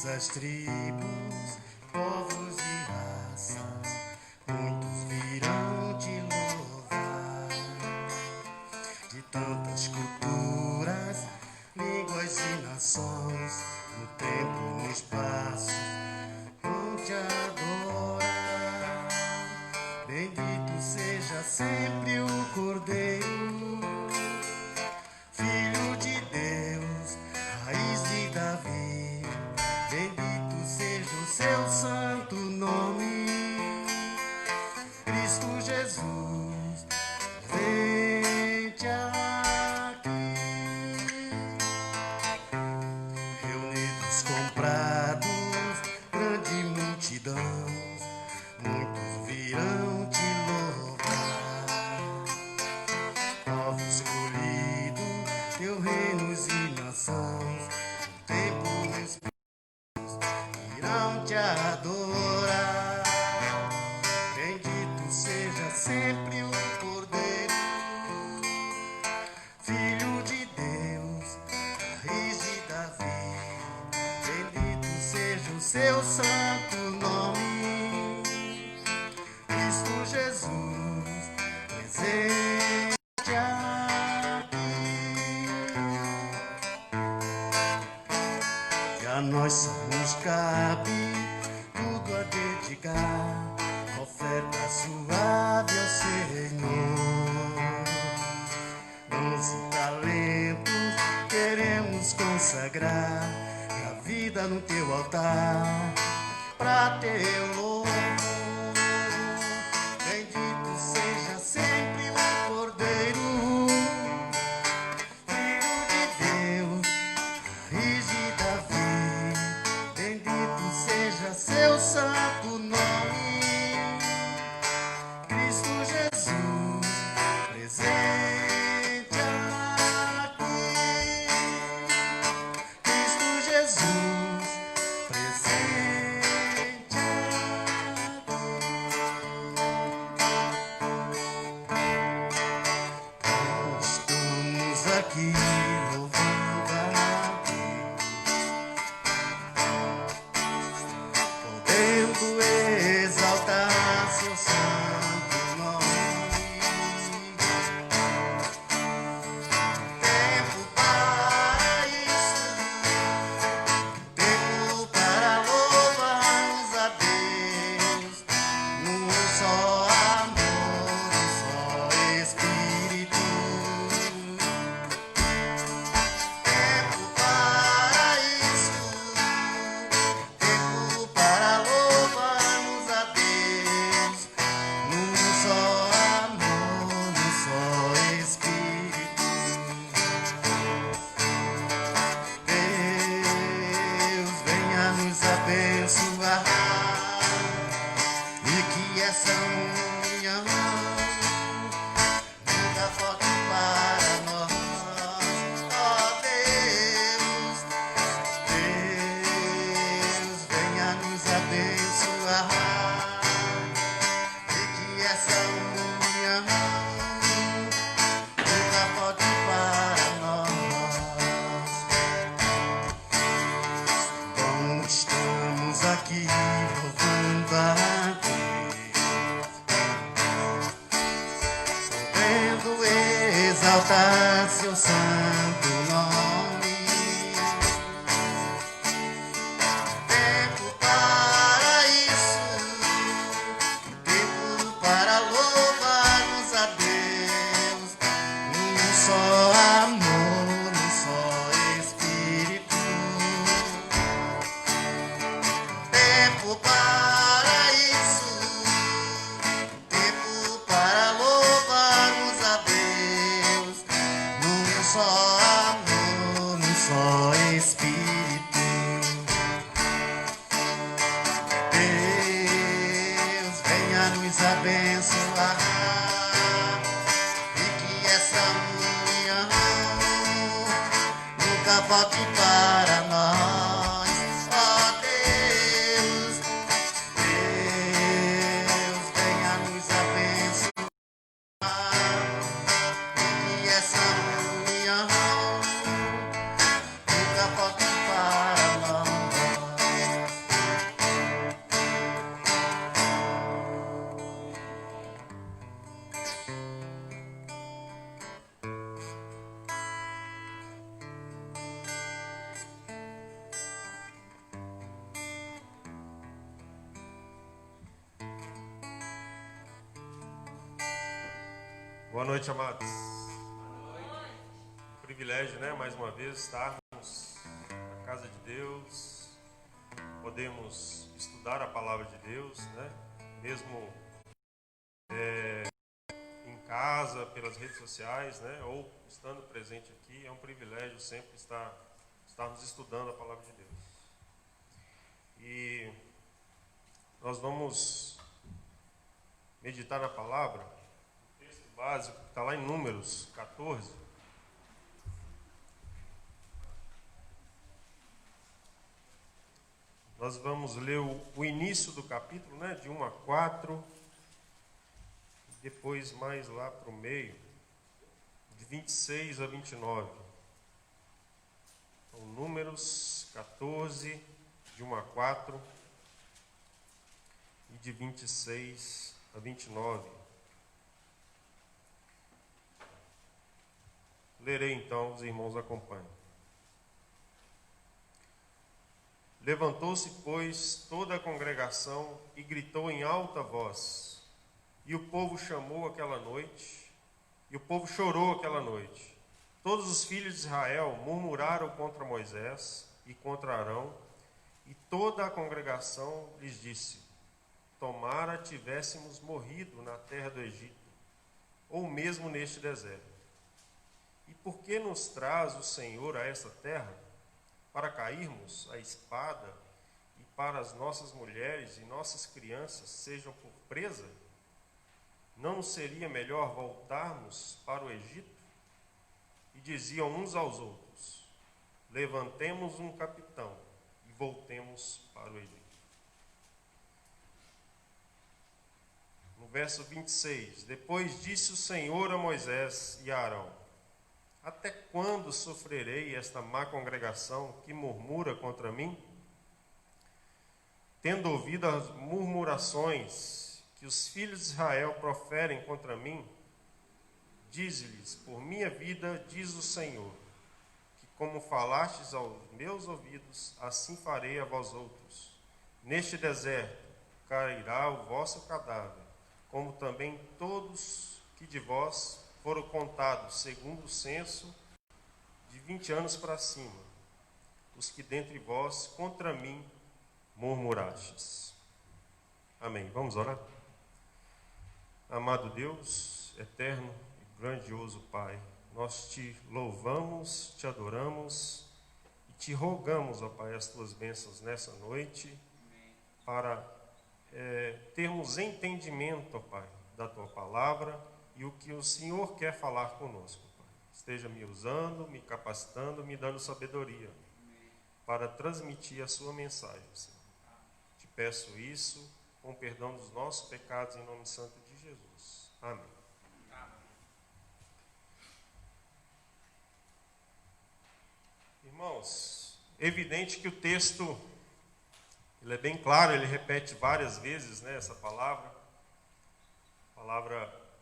as tribos, povos e raças, muitos virão te louvar. De tantas culturas, línguas e nações, no tempo, no espaço, vão te adorar. Bendito seja sempre o Cordeiro, Filho de Deus, raiz de Davi. Bendito seja o seu santo nome, Cristo Jesus, presente aqui. Reunidos comprados, grande multidão, muitos virão te louvar. Povo escolhido, teu reinos e nações, no tempo e espíritos irão te adorar. Bendito seja sempre o Cordeiro, Filho de Deus, raiz de Davi. Bendito seja o seu santo nome, Cristo Jesus, presente aqui. E a nós só nos cabe tudo a dedicar, oferta suave ao Senhor. Dons e talentos queremos consagrar, a vida no teu altar, pra teu louvor. Bendito seja sempre o Cordeiro, Filho de Deus, raiz de Davi. Bendito seja seu santo nome, Cristo Jesus, presente aqui. Cristo Jesus, presente aqui. Estamos aqui louvando a Deus, podendo exaltar seu santo nome. Tempo para isso, tempo para louvarmos a Deus, num só amor, num só Espírito. Tempo para isso, tempo para louvarmos a Deus, num só amor, num só Espírito. Deus venha nos abençoar e que essa união nunca falte para nós. Ó Deus, Deus venha nos abençoar e que essa união nunca falte para nós. Bom, estamos aqui louvando a Deus, podendo exaltar seu santo nome. Tempo para isso, tempo para louvarmos a Deus, num só amor, num só Espírito. Tempo para isso, tempo para louvarmos a Deus, num só amor, num só Espírito. Deus venha nos abençoar e que essa união nunca volte para nós. Ó Deus, Boa noite, amados. Um privilégio, né? Mais uma vez estarmos na casa de Deus. Podemos estudar a palavra de Deus, né? Mesmo em casa, pelas redes sociais, né? Ou estando presente aqui, é um privilégio sempre estarmos estudando a palavra de Deus. E nós vamos meditar na palavra. O texto básico está lá em Números 14. Nós vamos ler o início do capítulo, né, de 1 a 4, depois mais lá para o meio, de 26 a 29. Então, Números 14, de 1 a 4, e de 26 a 29. Lerei então, os irmãos acompanhem. Levantou-se, pois, toda a congregação e gritou em alta voz. E o povo chamou aquela noite, e o povo chorou aquela noite. Todos os filhos de Israel murmuraram contra Moisés e contra Arão, e toda a congregação lhes disse: tomara tivéssemos morrido na terra do Egito, ou mesmo neste deserto. E por que nos traz o Senhor a esta terra? Para cairmos à espada e para as nossas mulheres e nossas crianças sejam por presa? Não seria melhor voltarmos para o Egito? E diziam uns aos outros: levantemos um capitão e voltemos para o Egito. No verso 26, depois disse o Senhor a Moisés e a Arão: até quando sofrerei esta má congregação que murmura contra mim? Tendo ouvido as murmurações que os filhos de Israel proferem contra mim, dize-lhes: por minha vida, diz o Senhor, que como falastes aos meus ouvidos, assim farei a vós outros. Neste deserto cairá o vosso cadáver, como também todos que de vós foram contados, segundo o censo, de 20 anos para cima, os que dentre vós contra mim murmurastes. Amém. Vamos orar? Amado Deus, eterno e grandioso Pai, nós te louvamos, te adoramos e te rogamos, ó Pai, as tuas bênçãos nessa noite, para termos entendimento, ó Pai, da tua palavra e o que o Senhor quer falar conosco, Pai. Esteja me usando, me capacitando, me dando sabedoria para transmitir a sua mensagem, Senhor. Te peço isso com perdão dos nossos pecados em nome santo de Jesus. Amém. Irmãos, é evidente que o texto ele é bem claro, ele repete várias vezes, né, essa palavra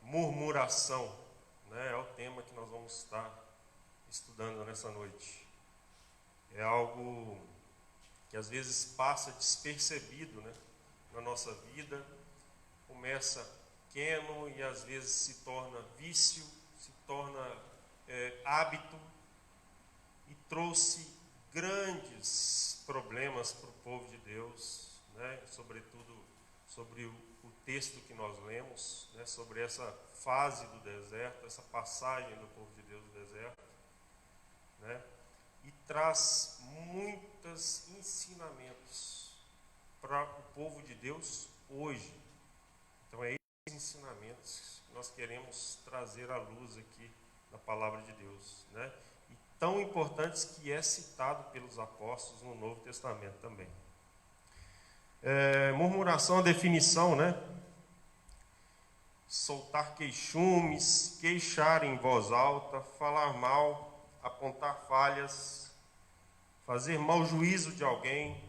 murmuração, né, é o tema que nós vamos estar estudando nessa noite. É algo que às vezes passa despercebido, né, na nossa vida, começa pequeno e às vezes se torna vício, se torna hábito e trouxe grandes problemas para o povo de Deus, né, sobretudo sobre o texto que nós lemos, né, sobre essa fase do deserto, essa passagem do povo de Deus do deserto, né, e traz muitos ensinamentos para o povo de Deus hoje. Então é esses ensinamentos que nós queremos trazer à luz aqui na palavra de Deus, né, e tão importantes que é citado pelos apóstolos no Novo Testamento também. Murmuração, a definição, né? Soltar queixumes, queixar em voz alta, falar mal, apontar falhas, fazer mau juízo de alguém,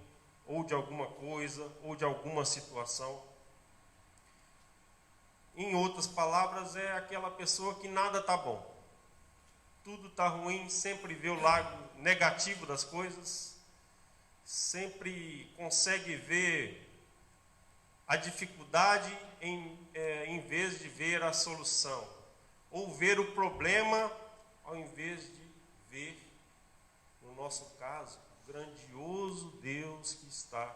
ou de alguma coisa, ou de alguma situação. Em outras palavras, é aquela pessoa que nada está bom. Tudo está ruim, sempre vê o lado negativo das coisas, sempre consegue ver a dificuldade em vez de ver a solução. ou ver o problema, ao invés de ver, no nosso caso, o grandioso Deus que está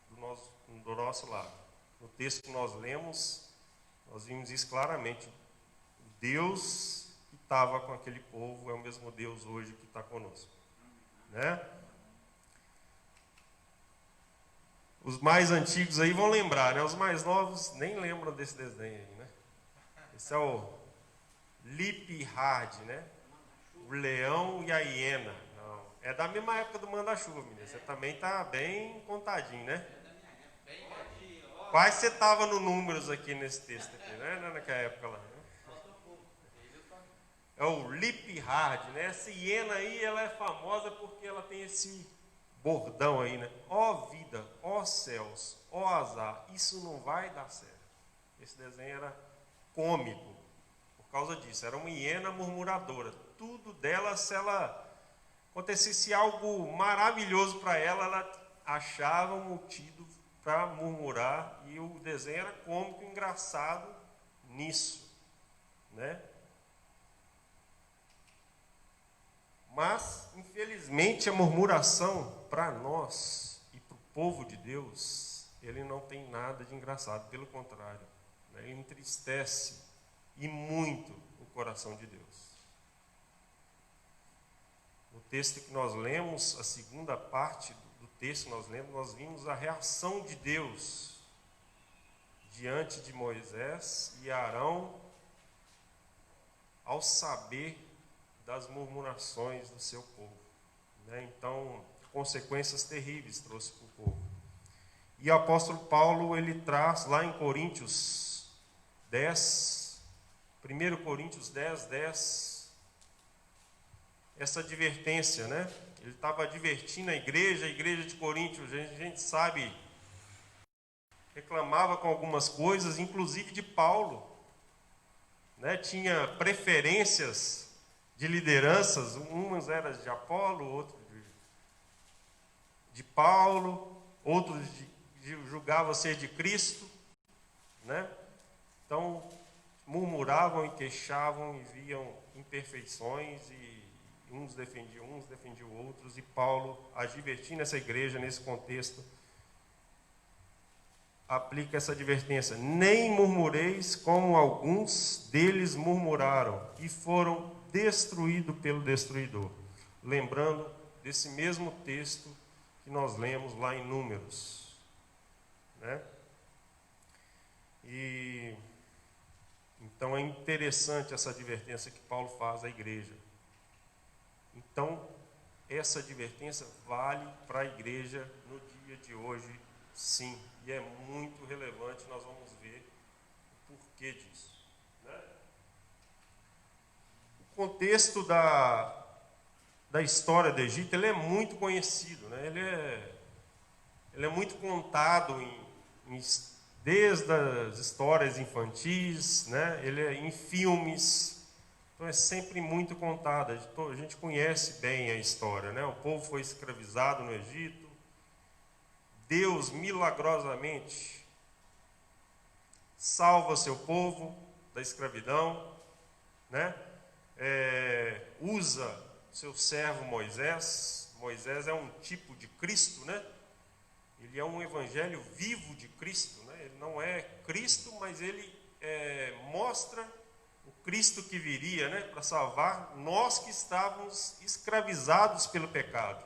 do nosso lado. No texto que nós lemos, nós vimos isso claramente. O Deus que estava com aquele povo é o mesmo Deus hoje que está conosco, né? Os mais antigos aí vão lembrar, né? Os mais novos nem lembram desse desenho aí, né? Esse é o Lip Hard, né? O leão e a hiena. Não, é da mesma época do Manda-Chuva, menina. Você também tá bem contadinho, né? Quase você estava no números aqui nesse texto aqui, né? Naquela época lá, né? É o Lip Hard, né? Essa hiena aí, ela é famosa porque ela tem esse bordão aí, né? Ó vida, ó céus, ó azar, isso não vai dar certo. Esse desenho era cômico por causa disso. Era uma hiena murmuradora. Tudo dela, se ela acontecesse algo maravilhoso para ela, ela achava um motivo para murmurar, e o desenho era cômico, engraçado nisso, né? Mas, infelizmente, a murmuração, para nós e para o povo de Deus, ele não tem nada de engraçado, pelo contrário, né? Ele entristece e muito o coração de Deus. No texto que nós lemos, a segunda parte do texto que nós lemos, nós vimos a reação de Deus diante de Moisés e Arão ao saber das murmurações do seu povo, né? Então, consequências terríveis trouxe para o povo. E o apóstolo Paulo, ele traz lá em Coríntios 10, 1 Coríntios 10, 10, essa advertência, né? Ele estava advertindo a igreja de Coríntios, a gente sabe, reclamava com algumas coisas, inclusive de Paulo, né? Tinha preferências de lideranças, umas eram de Apolo, outros de Paulo, outros julgavam ser de Cristo, né? Então, murmuravam e queixavam e viam imperfeições, e uns defendiam outros, e Paulo, advertindo essa igreja nesse contexto, aplica essa advertência: nem murmureis como alguns deles murmuraram e foram destruído pelo destruidor. Lembrando desse mesmo texto que nós lemos lá em Números, né? E então é interessante essa advertência que Paulo faz à igreja. Então, essa advertência vale para a igreja no dia de hoje, sim, e é muito relevante. Nós vamos ver o porquê disso, né? O contexto da história do Egito, ele é muito conhecido, né? Ele é muito contado desde as histórias infantis, né? Ele é em filmes, então é sempre muito contado. A gente conhece bem a história, né? O povo foi escravizado no Egito, Deus milagrosamente salva seu povo da escravidão, né? Usa seu servo Moisés. Moisés é um tipo de Cristo, né? Ele é um evangelho vivo de Cristo, né? Ele não é Cristo, mas ele mostra o Cristo que viria, né, para salvar nós que estávamos escravizados pelo pecado.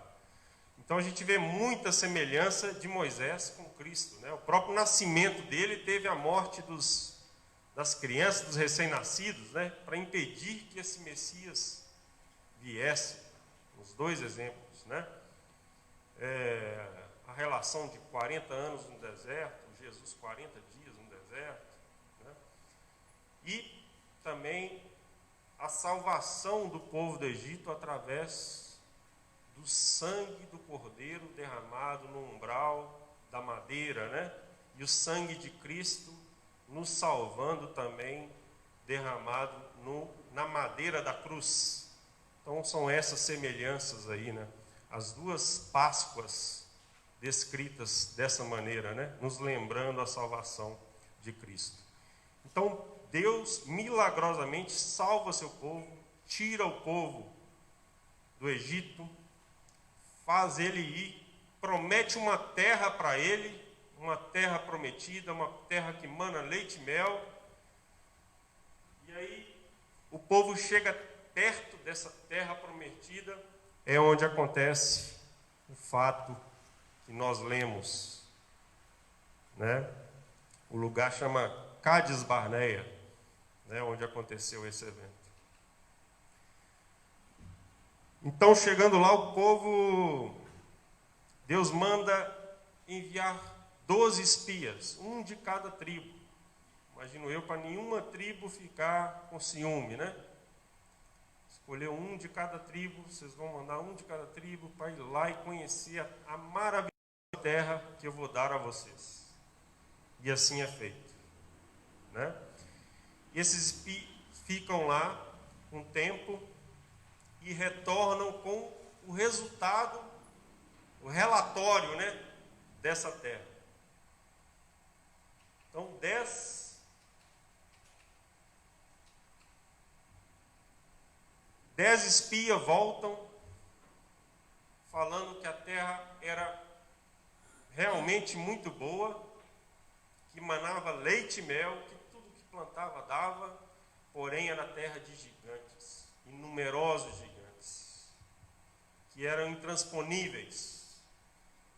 Então a gente vê muita semelhança de Moisés com Cristo, né? O próprio nascimento dele teve a morte das crianças, dos recém-nascidos, né, para impedir que esse Messias viesse. Os dois exemplos, né? A relação de 40 anos no deserto, Jesus 40 dias no deserto, né? E também a salvação do povo do Egito através do sangue do cordeiro derramado no umbral da madeira, né? E o sangue de Cristo nos salvando também, derramado na madeira da cruz. Então são essas semelhanças aí, né? As duas Páscoas descritas dessa maneira, né? Nos lembrando a salvação de Cristo. Então Deus milagrosamente salva seu povo, tira o povo do Egito, faz ele ir, promete uma terra para ele, uma terra prometida, uma terra que mana leite e mel. E aí o povo chega perto dessa terra prometida, é onde acontece o fato que nós lemos, né? O lugar chama Cádiz Barneia, né? Onde aconteceu esse evento. Então, chegando lá, o povo, Deus manda enviar 12 espias, um de cada tribo. Imagino eu, para nenhuma tribo ficar com ciúme, né? Escolher um de cada tribo, vocês vão mandar um de cada tribo para ir lá e conhecer a maravilhosa terra que eu vou dar a vocês. E assim é feito, né? E esses espias ficam lá um tempo e retornam com o resultado, o relatório, né, dessa terra. Então, 10 espias voltam falando que a terra era realmente muito boa, que manava leite e mel, que tudo que plantava dava, porém era terra de gigantes, numerosos gigantes, que eram intransponíveis,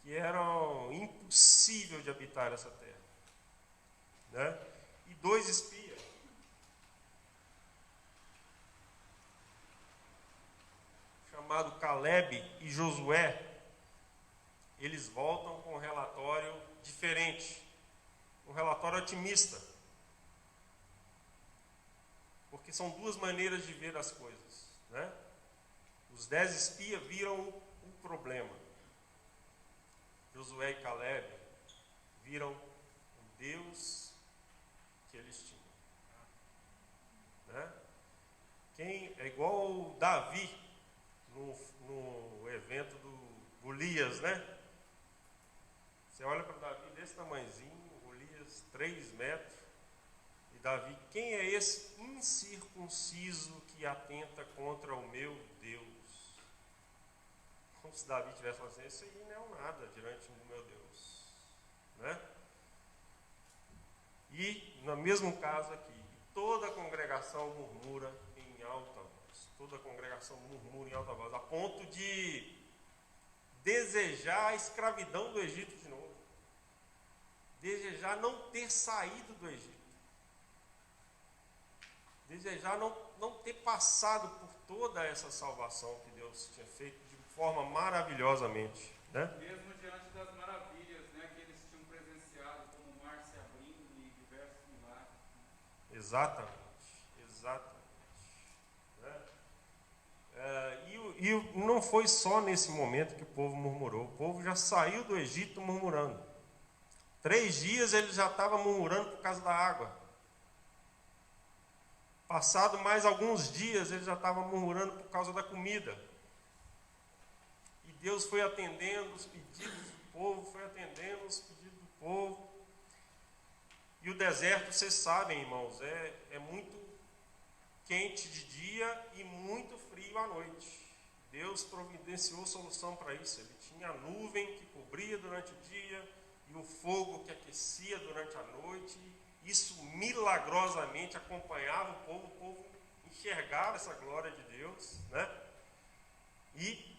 que eram impossível de habitar essa terra, né? E 2 espias chamado Caleb e Josué, eles voltam com um relatório diferente, um relatório otimista, porque são duas maneiras de ver as coisas, né? Os 10 espias viram o problema. Josué e Caleb viram o Deus que eles tinham, né? Quem é igual Davi no evento do Golias, né? Você olha para Davi desse tamanhozinho, Golias 3 metros, e Davi, quem é esse incircunciso que atenta contra o meu Deus? Como se Davi tivesse falado assim, isso aí não é nada diante do meu Deus, né? E no mesmo caso aqui, toda a congregação murmura em alta voz, toda a congregação murmura em alta voz, a ponto de desejar a escravidão do Egito de novo, desejar não ter saído do Egito, desejar não ter passado por toda essa salvação que Deus tinha feito de forma maravilhosamente, né? Mesmo diante das maravilhas, né, que eles tinham presenciado, como o mar se abrindo e diversos milagres. Exatamente. Né? E não foi só nesse momento que o povo murmurou. O povo já saiu do Egito murmurando. 3 dias ele já estava murmurando por causa da água. Passado mais alguns dias ele já estava murmurando por causa da comida. E Deus foi atendendo os pedidos do povo, E o deserto, vocês sabem, irmãos, é muito quente de dia e muito frio à noite. Deus providenciou solução para isso. Ele tinha a nuvem que cobria durante o dia e o fogo que aquecia durante a noite. Isso milagrosamente acompanhava o povo enxergava essa glória de Deus, né? E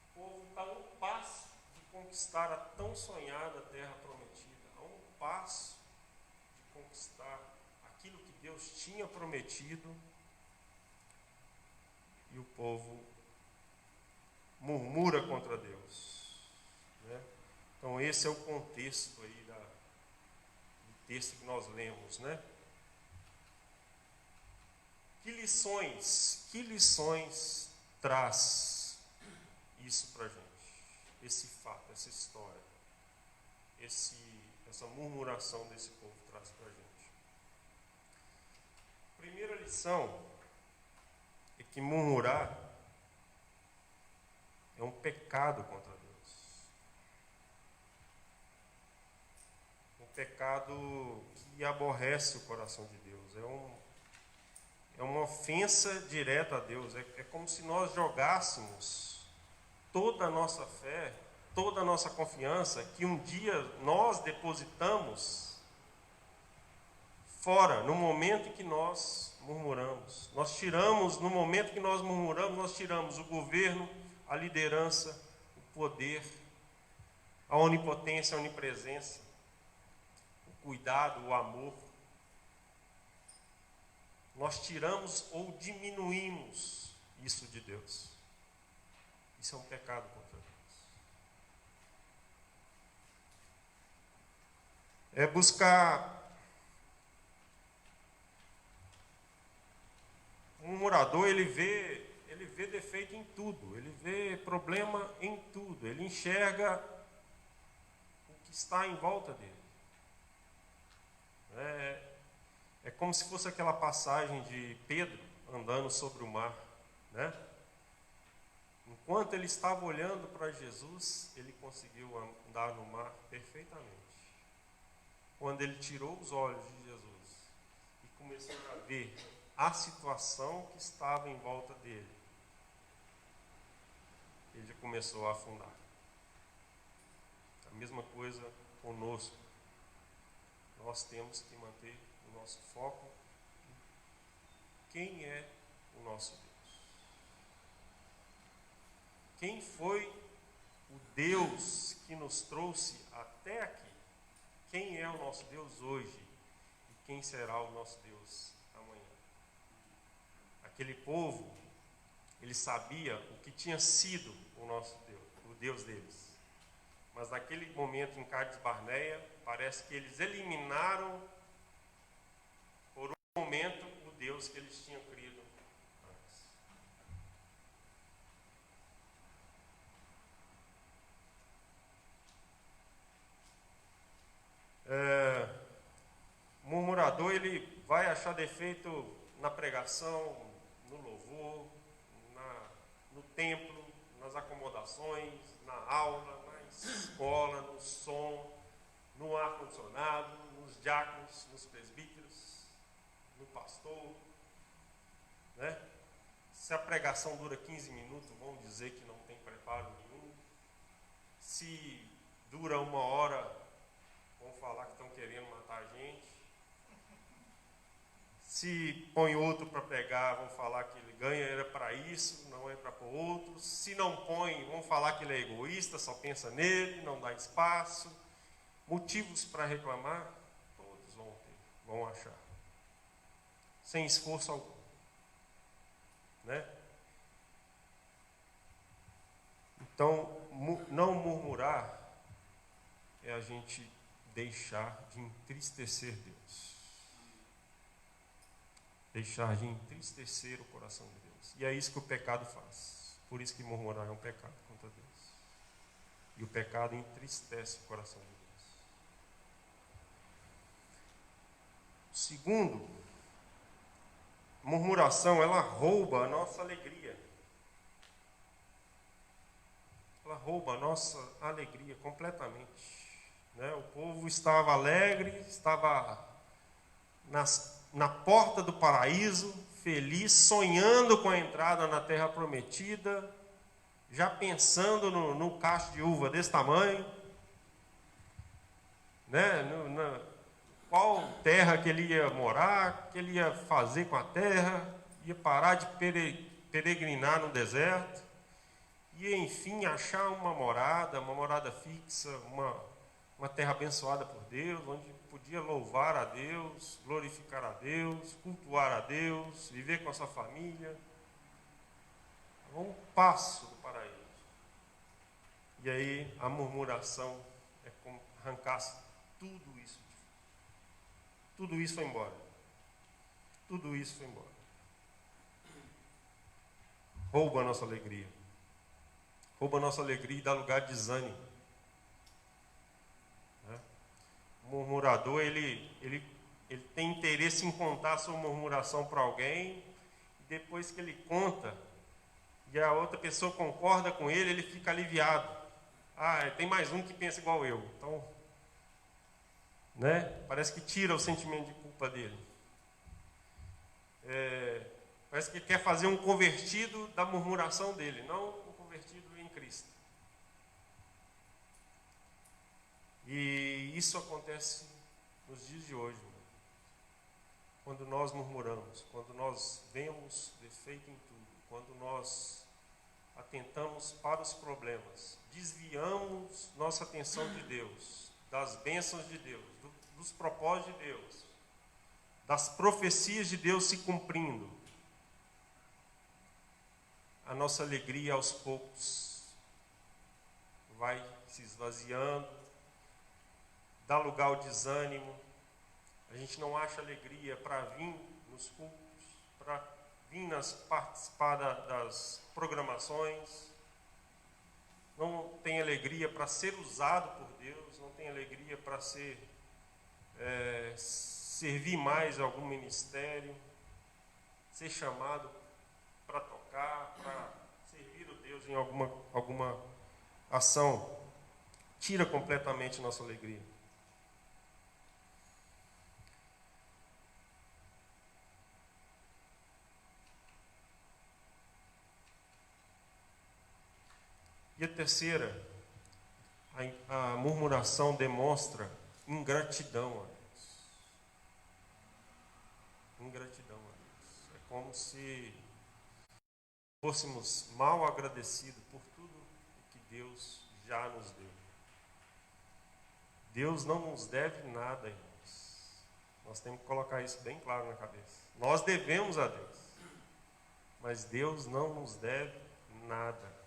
o povo está a um passo de conquistar a tão sonhada terra prometida, a um passo de conquistar aquilo que Deus tinha prometido, e o povo murmura contra Deus, né? Então esse é o contexto aí do texto que nós lemos, né? Que lições traz isso para a gente? Esse fato, essa história, essa murmuração desse povo traz para a gente. Primeira lição é que murmurar é um pecado contra Deus. Um pecado que aborrece o coração de Deus. É uma ofensa direta a Deus. É como se nós jogássemos toda a nossa fé, toda a nossa confiança, que um dia nós depositamos fora, no momento em que nós murmuramos. Nós tiramos, no momento que nós murmuramos, nós tiramos o governo, a liderança, o poder, a onipotência, a onipresença, o cuidado, o amor. Nós tiramos ou diminuímos isso de Deus. Isso é um pecado contra Deus. É buscar. Um murmurador, ele vê defeito em tudo, ele vê problema em tudo, ele enxerga o que está em volta dele. É como se fosse aquela passagem de Pedro andando sobre o mar, né? Enquanto ele estava olhando para Jesus, ele conseguiu andar no mar perfeitamente. Quando ele tirou os olhos de Jesus e começou a ver a situação que estava em volta dele, ele começou a afundar. A mesma coisa conosco. Nós temos que manter o nosso foco em quem é o nosso Deus. Quem foi o Deus que nos trouxe até aqui? Quem é o nosso Deus hoje? E quem será o nosso Deus amanhã? Aquele povo, ele sabia o que tinha sido o nosso Deus, o Deus deles. Mas naquele momento em Cádiz Barneia, parece que eles eliminaram por um momento o Deus que eles tinham crido antes. O murmurador, ele vai achar defeito na pregação, no louvor, no templo, nas acomodações, na aula, na escola, no som, no ar-condicionado, nos diáconos, nos presbíteros, no pastor, né? Se a pregação dura 15 minutos, vão dizer que não tem preparo nenhum. Se dura 1 hora, vão falar que estão querendo matar a gente. Se põe outro para pregar, vão falar que ele ganha, era para isso, não é para pôr outros. Se não põe, vão falar que ele é egoísta, só pensa nele, não dá espaço. Motivos para reclamar, todos vão achar. Sem esforço algum. Né? Então, não murmurar é a gente deixar de entristecer Deus. Deixar de entristecer o coração de Deus. E é isso que o pecado faz. Por isso que murmurar é um pecado contra Deus. E o pecado entristece o coração de Deus. Segundo, murmuração, ela rouba a nossa alegria. Ela rouba a nossa alegria completamente. Né? O povo estava alegre, estava na porta do paraíso, feliz, sonhando com a entrada na terra prometida, já pensando no cacho de uva desse tamanho, né? Qual terra que ele ia morar, que ele ia fazer com a terra, ia parar de peregrinar no deserto, e enfim achar uma morada fixa, uma terra abençoada por Deus, onde podia louvar a Deus, glorificar a Deus, cultuar a Deus, viver com a sua família. A um passo do paraíso. E aí a murmuração é como arrancasse tudo isso. Tudo isso foi embora. Tudo isso foi embora. Rouba a nossa alegria. Rouba a nossa alegria e dá lugar de desânimo. O murmurador, ele tem interesse em contar a sua murmuração para alguém, e depois que ele conta, e a outra pessoa concorda com ele fica aliviado. Ah, tem mais um que pensa igual eu. Então, né? Parece que tira o sentimento de culpa dele. Parece que quer fazer um convertido da murmuração dele, não um convertido em Cristo. E isso acontece nos dias de hoje, né? Quando nós murmuramos, quando nós vemos defeito em tudo, quando nós atentamos para os problemas, desviamos nossa atenção de Deus, das bênçãos de Deus, dos propósitos de Deus, das profecias de Deus se cumprindo, a nossa alegria aos poucos vai se esvaziando, dá lugar ao desânimo, a gente não acha alegria para vir nos cultos, para vir participar das programações, não tem alegria para ser usado por Deus, não tem alegria para servir mais a algum ministério, ser chamado para tocar, para servir o Deus em alguma ação. Tira completamente nossa alegria. E a terceira, a murmuração demonstra ingratidão a Deus. Ingratidão a Deus. É como se fôssemos mal agradecidos por tudo o que Deus já nos deu. Deus não nos deve nada, irmãos. Nós temos que colocar isso bem claro na cabeça. Nós devemos a Deus, mas Deus não nos deve nada.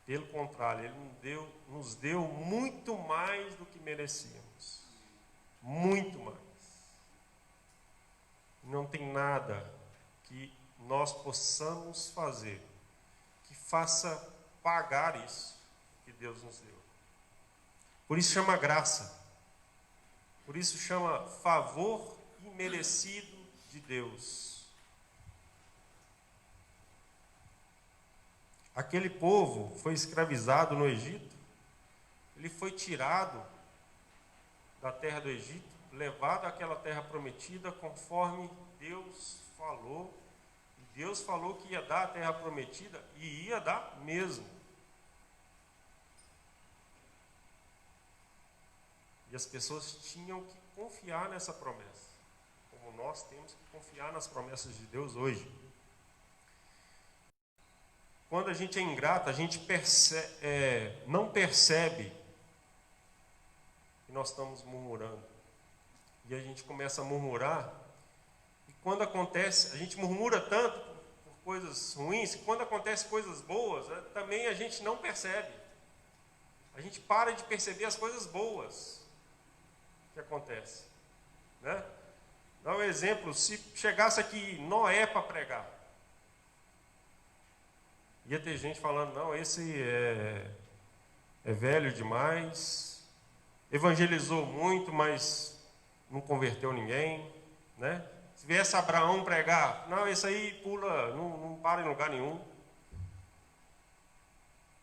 Pelo contrário, Ele nos deu muito mais do que merecíamos. Muito mais. Não tem nada que nós possamos fazer que faça pagar isso que Deus nos deu. Por isso chama graça. Por isso chama favor imerecido de Deus. Aquele povo foi escravizado no Egito, ele foi tirado da terra do Egito, levado àquela terra prometida conforme Deus falou. E Deus falou que ia dar a terra prometida e ia dar mesmo. E as pessoas tinham que confiar nessa promessa, como nós temos que confiar nas promessas de Deus hoje. Quando a gente é ingrato, a gente não percebe que nós estamos murmurando. E a gente começa a murmurar. E quando acontece, a gente murmura tanto por coisas ruins, que quando acontece coisas boas, também a gente não percebe. A gente para de perceber as coisas boas que acontecem. Né? Dá um exemplo, se chegasse aqui Noé para pregar, ia ter gente falando, não, esse é velho demais, evangelizou muito, mas não converteu ninguém, né? Se viesse Abraão pregar, não, esse aí pula, não para em lugar nenhum.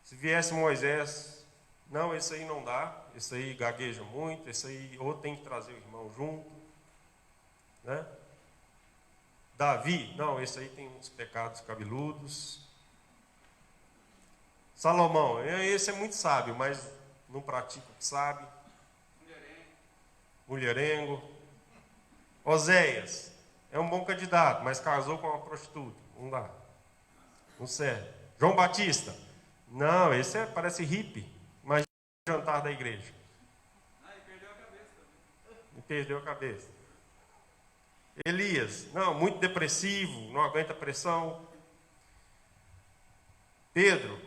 Se viesse Moisés, não, esse aí não dá, esse aí gagueja muito, esse aí ou tem que trazer o irmão junto, né? Davi, não, esse aí tem uns pecados cabeludos. Salomão, esse é muito sábio, mas não pratica o que sabe. Mulherengo. Oséias, é um bom candidato, mas casou com uma prostituta. Não dá. Não serve. João Batista, não, esse parece hippie. Imagina o jantar da igreja. E perdeu a cabeça também. E perdeu a cabeça. Elias, não, muito depressivo, não aguenta pressão. Pedro,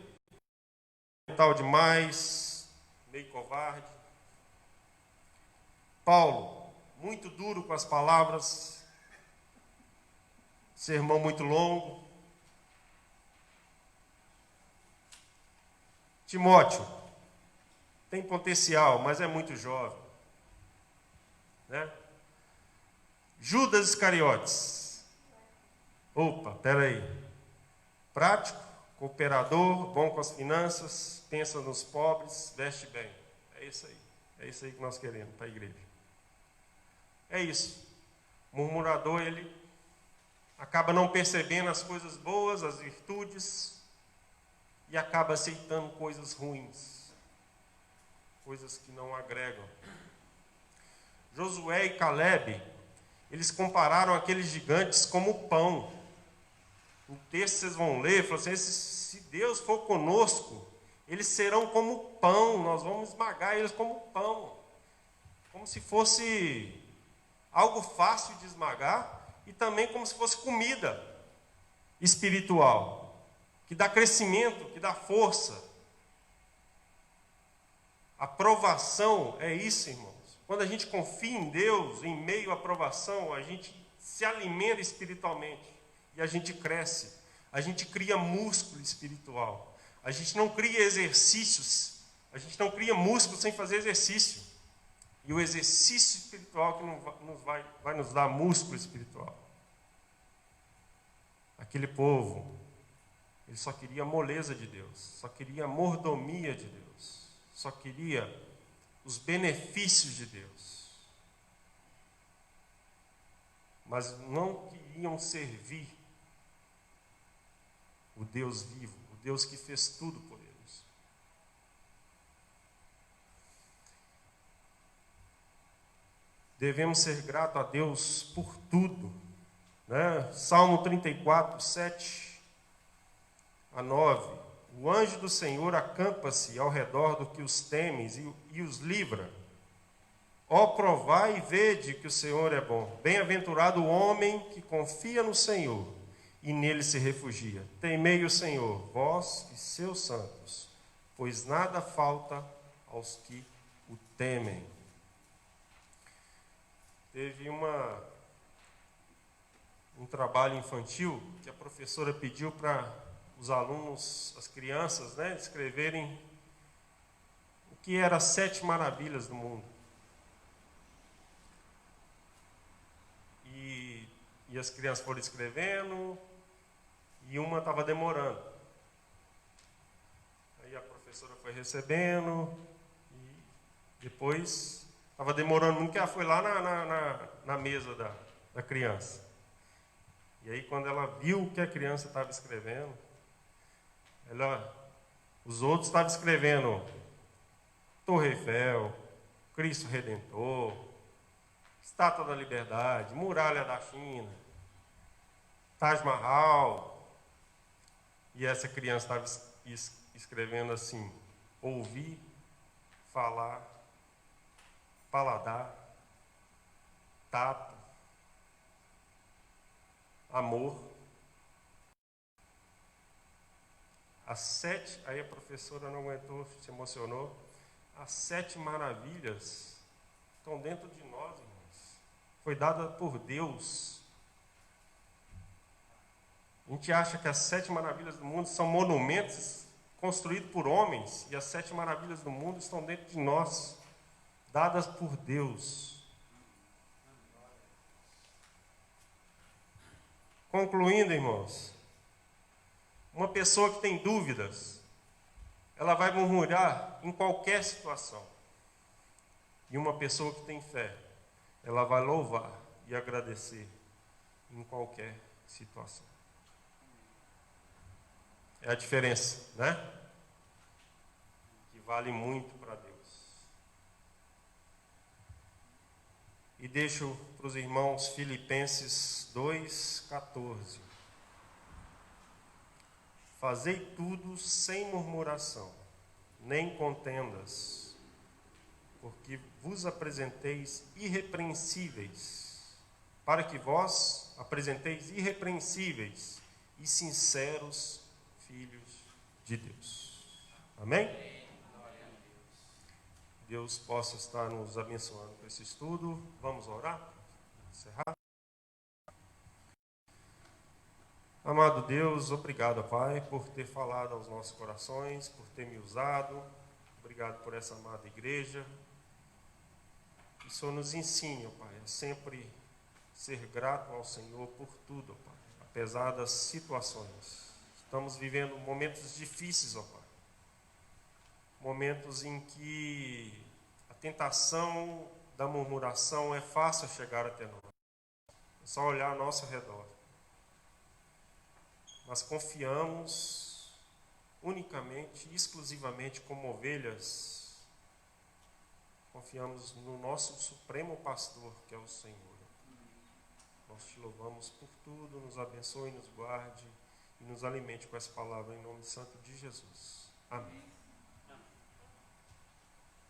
tal demais, meio covarde. Paulo, muito duro com as palavras, sermão muito longo. Timóteo, tem potencial, mas é muito jovem. Né? Judas Iscariotes, opa, peraí, prático, cooperador, bom com as finanças, pensa nos pobres, veste bem. É isso aí. É isso aí que nós queremos para a igreja. É isso. O murmurador, ele acaba não percebendo as coisas boas, as virtudes, e acaba aceitando coisas ruins, coisas que não agregam. Josué e Calebe, eles compararam aqueles gigantes como pão. No texto vocês vão ler, falam assim, se Deus for conosco, eles serão como pão, nós vamos esmagar eles como pão. Como se fosse algo fácil de esmagar e também como se fosse comida espiritual, que dá crescimento, que dá força. A provação é isso, irmãos. Quando a gente confia em Deus, em meio à provação, a gente se alimenta espiritualmente e a gente cresce. A gente cria músculo espiritual. A gente não cria exercícios. A gente não cria músculo sem fazer exercício. E o exercício espiritual que vai nos dar músculo espiritual. Aquele povo, ele só queria a moleza de Deus, só queria a mordomia de Deus, só queria os benefícios de Deus. Mas não queriam servir o Deus vivo, o Deus que fez tudo por eles. Devemos ser gratos a Deus por tudo, né? Salmo 34, 7 a 9. O anjo do Senhor acampa-se ao redor do que os temes e os livra. Ó, provai e vede que o Senhor é bom. Bem-aventurado o homem que confia no Senhor e nele se refugia. Temei o Senhor, vós e seus santos, pois nada falta aos que o temem. Teve um trabalho infantil que a professora pediu para os alunos, as crianças, né, escreverem o que eram as 7 maravilhas do mundo. E as crianças foram escrevendo, e uma estava demorando. Aí a professora foi recebendo, e depois estava demorando muito, que ela foi lá na mesa da criança. E aí, quando ela viu o que a criança estava escrevendo, os outros estavam escrevendo Torre Eiffel, Cristo Redentor, Estátua da Liberdade, Muralha da China, Taj Mahal. E essa criança estava escrevendo assim: ouvir, falar, paladar, tato, amor. As 7, aí a professora não aguentou, se emocionou. As 7 maravilhas estão dentro de nós, irmãos. Foi dada por Deus. A gente acha que as 7 maravilhas do mundo são monumentos construídos por homens, e as 7 maravilhas do mundo estão dentro de nós, dadas por Deus. Concluindo, irmãos, uma pessoa que tem dúvidas, ela vai murmurar em qualquer situação. E uma pessoa que tem fé, ela vai louvar e agradecer em qualquer situação. É a diferença, né? Que vale muito para Deus. E deixo para os irmãos Filipenses 2,14. Fazei tudo sem murmuração, nem contendas, porque vos apresenteis irrepreensíveis, para que vós apresenteis irrepreensíveis e sinceros filhos de Deus. Amém? Deus possa estar nos abençoando com esse estudo. Vamos orar? Encerrar. Amado Deus, obrigado, Pai, por ter falado aos nossos corações, por ter me usado. Obrigado por essa amada igreja. Que o Senhor nos ensine, Pai, a sempre ser grato ao Senhor por tudo, Pai, apesar das situações. Estamos vivendo momentos difíceis, ó Pai. Momentos em que a tentação da murmuração é fácil chegar até nós. É só olhar ao nosso redor. Nós confiamos unicamente, exclusivamente como ovelhas, confiamos no nosso supremo pastor, que é o Senhor. Nós te louvamos por tudo, nos abençoe, nos guarde e nos alimente com essa palavra em nome santo de Jesus. Amém.